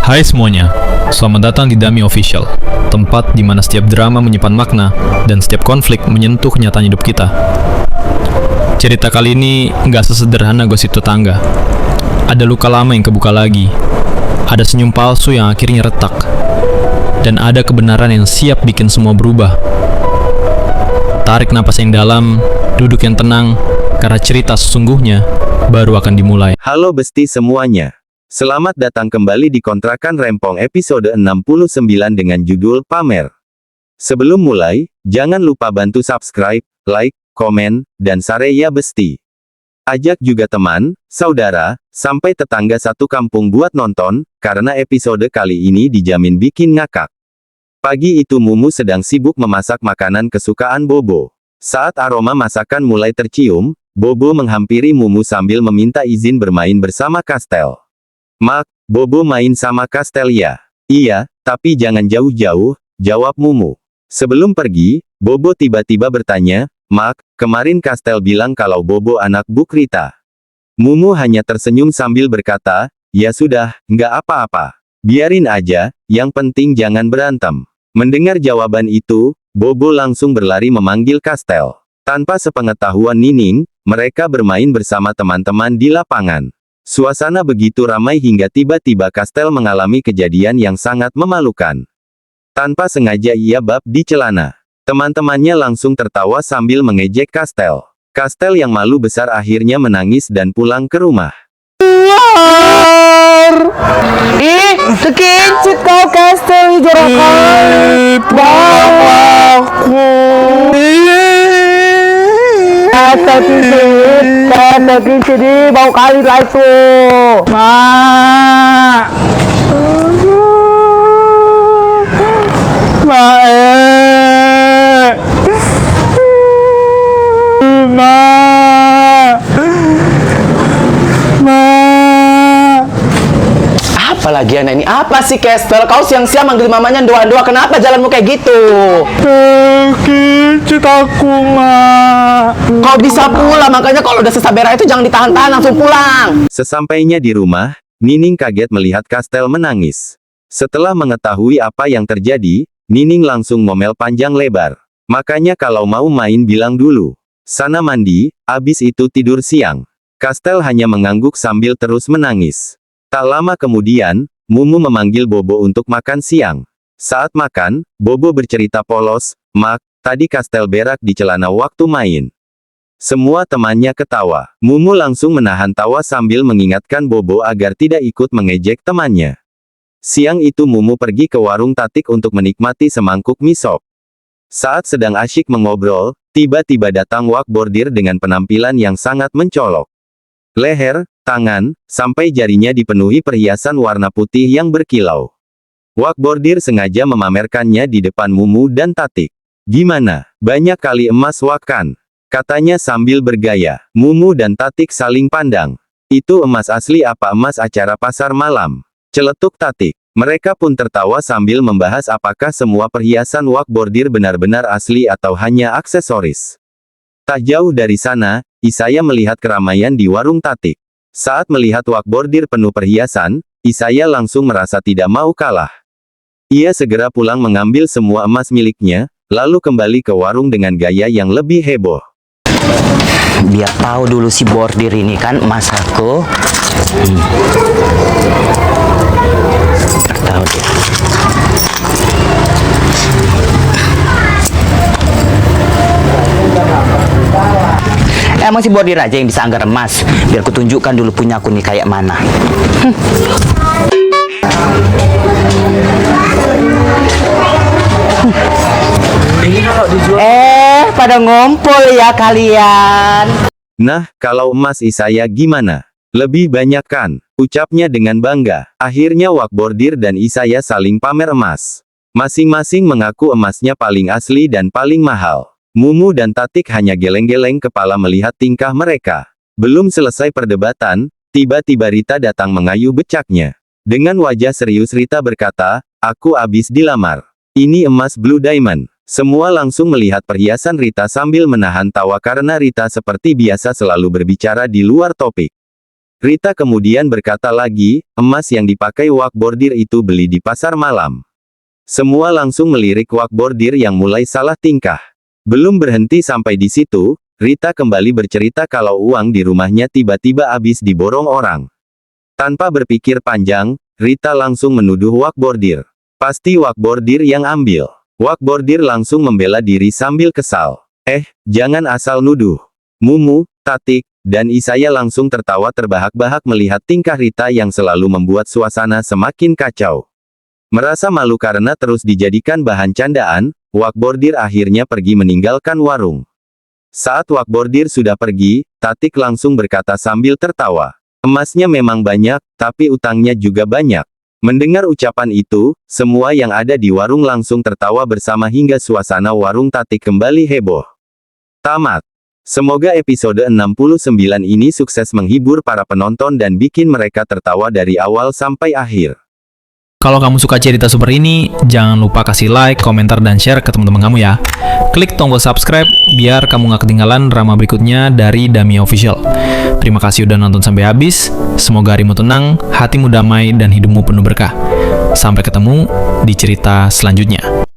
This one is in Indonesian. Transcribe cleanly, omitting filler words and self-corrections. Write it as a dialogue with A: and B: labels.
A: Hai semuanya, selamat datang di Dami Official, tempat di mana setiap drama menyimpan makna dan setiap konflik menyentuh kenyataan hidup kita. Cerita kali ini nggak sesederhana gosip tetangga. Ada luka lama yang kebuka lagi, ada senyum palsu yang akhirnya retak, dan ada kebenaran yang siap bikin semua berubah. Tarik napas yang dalam, duduk yang tenang, karena cerita sesungguhnya baru akan dimulai.
B: Halo besti semuanya. Selamat datang kembali di Kontrakan Rempong episode 69 dengan judul Pamer. Sebelum mulai, jangan lupa bantu subscribe, like, komen, dan share ya besti. Ajak juga teman, saudara, sampai tetangga satu kampung buat nonton, karena episode kali ini dijamin bikin ngakak. Pagi itu Mumu sedang sibuk memasak makanan kesukaan Bobo. Saat aroma masakan mulai tercium, Bobo menghampiri Mumu sambil meminta izin bermain bersama Kastel. Mak, Bobo main sama Kastel ya? Iya, tapi jangan jauh-jauh, jawab Mumu. Sebelum pergi, Bobo tiba-tiba bertanya, Mak, kemarin Kastel bilang kalau Bobo anak Bu Rita. Mumu hanya tersenyum sambil berkata, ya sudah, nggak apa-apa. Biarin aja, yang penting jangan berantem. Mendengar jawaban itu, Bobo langsung berlari memanggil Kastel. Tanpa sepengetahuan Nining, mereka bermain bersama teman-teman di lapangan. Suasana begitu ramai hingga tiba-tiba Kastel mengalami kejadian yang sangat memalukan. Tanpa sengaja ia bab di celana. Teman-temannya langsung tertawa sambil mengejek Kastel. Kastel yang malu besar akhirnya menangis dan pulang ke rumah.
C: Ih, sekincit kau Kastel jorokan. Bapakku. Kata kincit, bau kali lah itu. Mak. Mak. Apa lagi anak ini? Apa sih Kastel? Kau siang-siang manggil mamanya doa-doa, kenapa jalanmu kayak gitu? Kincit aku, Mak. Kau bisa pulang, makanya kalau udah sesak berak itu jangan ditahan-tahan, langsung pulang.
B: Sesampainya di rumah, Nining kaget melihat Kastel menangis. Setelah mengetahui apa yang terjadi, Nining langsung ngomel panjang lebar. Makanya kalau mau main bilang dulu. Sana mandi, abis itu tidur siang. Kastel hanya mengangguk sambil terus menangis. Tak lama kemudian, Mumu memanggil Bobo untuk makan siang. Saat makan, Bobo bercerita polos, Mak, tadi Kastel berak di celana waktu main. Semua temannya ketawa. Mumu langsung menahan tawa sambil mengingatkan Bobo agar tidak ikut mengejek temannya. Siang itu Mumu pergi ke warung Tatik untuk menikmati semangkuk mie sop. Saat sedang asyik mengobrol, tiba-tiba datang wakbordir dengan penampilan yang sangat mencolok. Leher, tangan, sampai jarinya dipenuhi perhiasan warna putih yang berkilau. Wakbordir sengaja memamerkannya di depan Mumu dan Tatik. Gimana? Banyak kali emas Wak kan? Katanya sambil bergaya. Mumu dan Tatik saling pandang. Itu emas asli apa emas acara pasar malam? Celetuk Tatik. Mereka pun tertawa sambil membahas apakah semua perhiasan wakbordir benar-benar asli atau hanya aksesoris. Tak jauh dari sana, Isaya melihat keramaian di warung Tatik. Saat melihat wakbordir penuh perhiasan, Isaya langsung merasa tidak mau kalah. Ia segera pulang mengambil semua emas miliknya, lalu kembali ke warung dengan gaya yang lebih heboh.
C: Biar tahu dulu si bordir ini kan emas aku. Tahu dia. Emang si bordir aja yang bisa anggar emas. Biar ku tunjukkan dulu punya aku nih kayak mana. Pada ngumpul ya kalian.
B: Nah, kalau emas Isaya gimana? Lebih banyak kan? Ucapnya dengan bangga. Akhirnya wakbordir dan Isaya saling pamer emas. Masing-masing mengaku emasnya paling asli dan paling mahal. Mumu dan Tatik hanya geleng-geleng kepala melihat tingkah mereka. Belum selesai perdebatan, tiba-tiba Rita datang mengayuh becaknya. Dengan wajah serius Rita berkata, aku abis dilamar. Ini emas Blue Diamond. Semua langsung melihat perhiasan Rita sambil menahan tawa karena Rita seperti biasa selalu berbicara di luar topik. Rita kemudian berkata lagi, emas yang dipakai wakbordir itu beli di pasar malam. Semua langsung melirik wakbordir yang mulai salah tingkah. Belum berhenti sampai di situ, Rita kembali bercerita kalau uang di rumahnya tiba-tiba habis diborong orang. Tanpa berpikir panjang, Rita langsung menuduh wakbordir. Pasti wakbordir yang ambil. Wakbordir langsung membela diri sambil kesal. Jangan asal nuduh. Mumu, Tatik, dan Isaya langsung tertawa terbahak-bahak melihat tingkah Rita yang selalu membuat suasana semakin kacau. Merasa malu karena terus dijadikan bahan candaan, wakbordir akhirnya pergi meninggalkan warung. Saat wakbordir sudah pergi, Tatik langsung berkata sambil tertawa. Emasnya memang banyak, tapi utangnya juga banyak. Mendengar ucapan itu, semua yang ada di warung langsung tertawa bersama hingga suasana warung Tatik kembali heboh. Tamat. Semoga episode 69 ini sukses menghibur para penonton dan bikin mereka tertawa dari awal sampai akhir.
A: Kalau kamu suka cerita super ini, jangan lupa kasih like, komentar, dan share ke teman-teman kamu ya. Klik tombol subscribe biar kamu nggak ketinggalan drama berikutnya dari Dami Official. Terima kasih udah nonton sampai habis. Semoga harimu tenang, hatimu damai, dan hidupmu penuh berkah. Sampai ketemu di cerita selanjutnya.